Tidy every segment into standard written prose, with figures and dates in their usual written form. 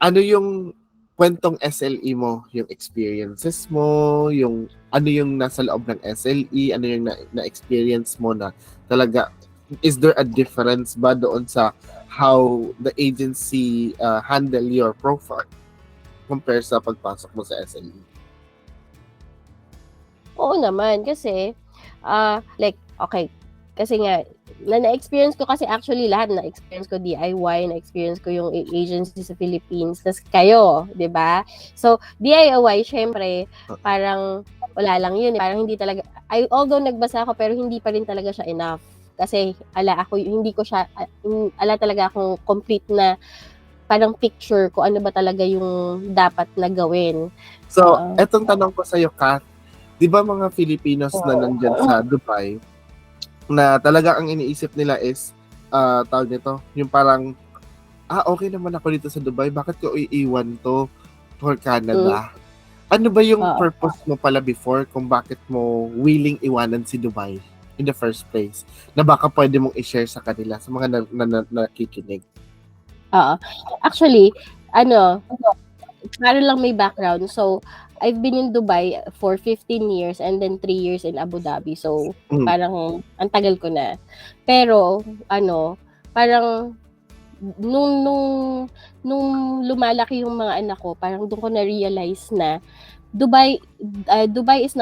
ano yung kwentong SLE mo? Yung experiences mo, yung ano yung nasa loob ng SLE, ano yung na-experience mo na talaga, is there a difference ba doon sa how the agency handle your profile compare sa pagpasok mo sa SLE? Oo naman, kasi, like, okay, kasi nga, na-experience ko kasi actually lahat, na-experience ko DIY, na-experience ko yung agency sa Philippines, tas kayo, di ba? So, DIY, syempre, parang, wala lang yun, parang hindi talaga, although nagbasa ako, pero hindi pa rin talaga siya enough. Kasi, hindi ko siya, ala talaga akong complete na, parang picture ko ano ba talaga yung dapat na gawin. So, etong tanong ko sa'yo, Kat, di ba mga Filipinos na nandyan sa Oo. Dubai, na talaga ang iniisip nila is, tawag nito, yung parang, okay naman ako dito sa Dubai, bakit ko iiwan to for Canada? Ano ba yung Oo. purpose mo pala before kung bakit mo willing iwanan si Dubai in the first place? Na baka pwede mong i-share sa kanila, sa mga nakikinig. Oo. Actually, para lang may background. So, I've been in Dubai for 15 years and then 3 years in Abu Dhabi. So, Mm. parang ang tagal ko na. Pero, parang nung lumalaki yung mga anak ko, parang doon ko na-realize na Dubai is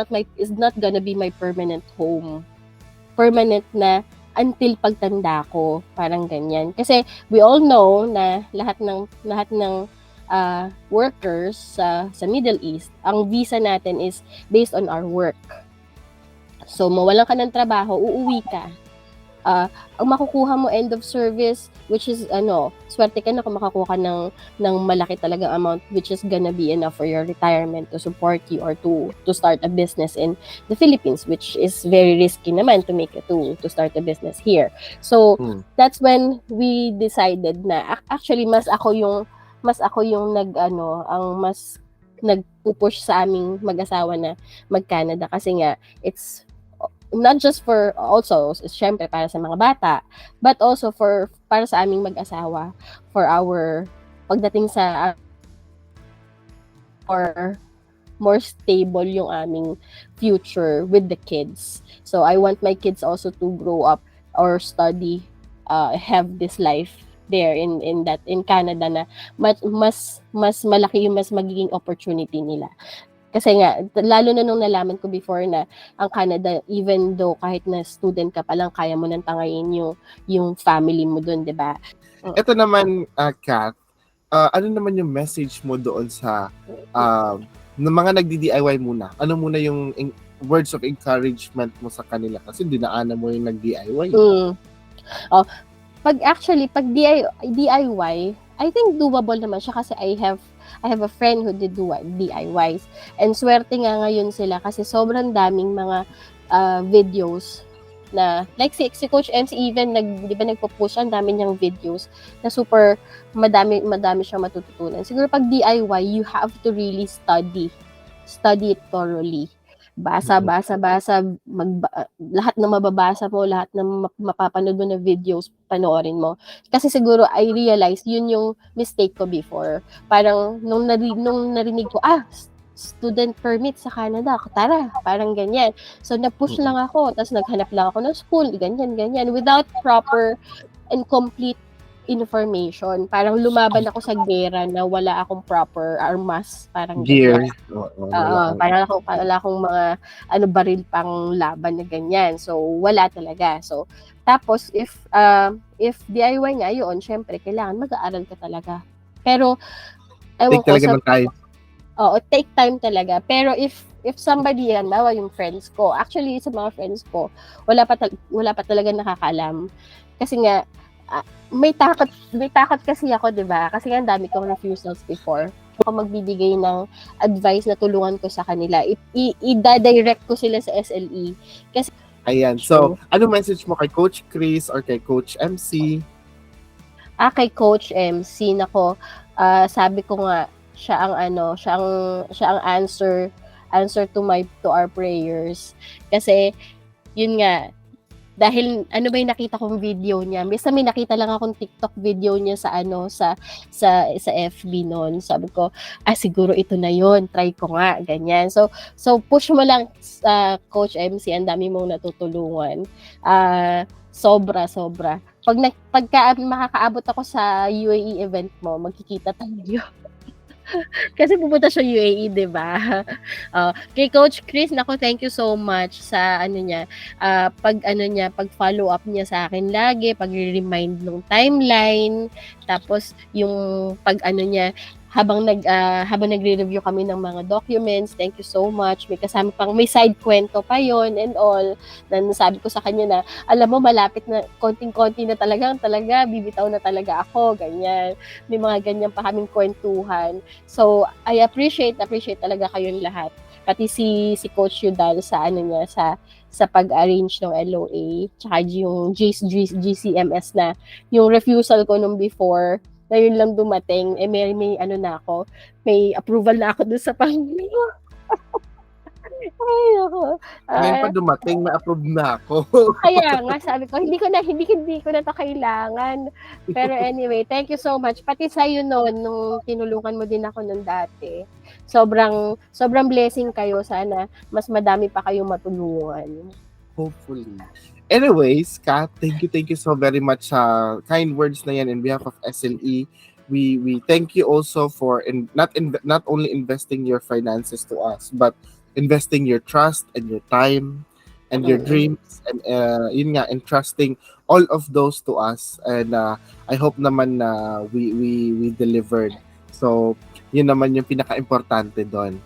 not gonna be my permanent home. Permanent na until pagtanda ko, parang ganyan. Kasi we all know na lahat ng workers sa Middle East, ang visa natin is based on our work. So, mawalan ka ng trabaho, uuwi ka. Ang makukuha mo end of service, which is swerte ka na kung makakuha ka ng malaki talagang amount, which is gonna be enough for your retirement to support you or to start a business in the Philippines, which is very risky naman to start a business here. So that's when we decided na actually mas ako yung nagpupush sa aming mag-asawa na mag-Canada, kasi nga it's not just for also syempre para sa mga bata, but also para sa aming mag-asawa, for our pagdating sa or more stable yung aming future with the kids. So I want my kids also to grow up or study, have this life there in Canada, na mas malaki yung mas magiging opportunity nila. Kasi nga, lalo na nung nalaman ko before na ang Canada, even though kahit na student ka pa lang, kaya mo nang tangayin yung family mo dun, di ba? Ito naman, Kat, ano naman yung message mo doon sa ng mga nagdi-DIY muna? Ano muna yung words of encouragement mo sa kanila? Kasi dinaanan mo yung nag-DIY. Pag DIY, I think doable naman siya, kasi I have a friend who did DIYs. And swerte nga ngayon sila kasi sobrang daming mga videos na like si Coach MC, even di ba nagpo-post, ang dami niyang videos na super madami siyang matututunan. Siguro pag DIY, you have to really study it thoroughly. Basa, lahat ng mababasa mo, lahat ng mapapanood mo na videos, panoorin mo. Kasi siguro I realized yun yung mistake ko before. Parang nung narinig ko, student permit sa Canada, tara, parang ganyan. So na-push lang ako, tapos naghanap lang ako ng school, ganyan, without proper and complete information. Parang lumaban ako sa gera na wala akong proper armas, parang Gear. ganyan. Wala akong mga baril pang laban na ganyan. So wala talaga. So tapos if DIY nga yun, syempre kailangan mag-aaral ka talaga. Pero Take talaga ng time. Oo, take time talaga. Pero if somebody yan, bawa yung friends ko, actually sa mga friends ko, wala pa talaga nakakaalam. Kasi nga may takot kasi ako, 'di ba? Kasi nga dami kong refusals before. Ako magbibigay ng advice na tulungan ko sa kanila. I-direct ko sila sa SLE. Kasi ayan. So, ano message mo kay Coach Chris or kay Coach MC? Kay Coach MC, nako, sabi ko nga, siya ang answer to our prayers. Kasi yun nga, Dahil ano ba yung nakita kong video niya? Basta may nakita lang akong TikTok video niya sa sa FB noon. Sabi ko, siguro ito na yon, try ko nga, ganyan. So push mo lang Coach MC, ang dami mong natutulungan. Sobra. Pagka makakaabot ako sa UAE event mo, magkikita tayo. Kasi pupunta siya UAE, 'di ba? Kay Coach Chris, nako, thank you so much sa niya, pag follow up niya sa akin lagi, pag-remind ng timeline, tapos yung niya, habang nagre-review kami ng mga documents. Thank you so much. May kasama pang, may side kwento pa yon and all. Na nasabi ko sa kanya na, alam mo, malapit na, konting-konti na talaga, bibitaw na talaga ako, ganyan. May mga ganyan pa kaming kwentuhan. So, I appreciate talaga kayong lahat. Pati si Coach Yudal sa niya, sa pag-arrange ng LOA, tsaka yung GCMS na, yung refusal ko nung before, na yun lang dumating, may na ako, may approval na ako dun sa Panginoon. Ay, ako. Ngayon pa dumating, ma-approve na ako. Kaya nga, sabi ko, hindi ko na to kailangan. Pero anyway, thank you so much. Pati sa'yo noon, nung tinulungan mo din ako noon dati. Sobrang blessing kayo. Sana mas madami pa kayong matulungan. Hopefully. Anyways, Kat, thank you so very much sa kind words na yan in behalf of SLE. We thank you also for not only investing your finances to us, but investing your trust and your time and your dreams, and yun nga, entrusting all of those to us. And I hope naman na we delivered. So, yun naman yung pinaka-importante doon.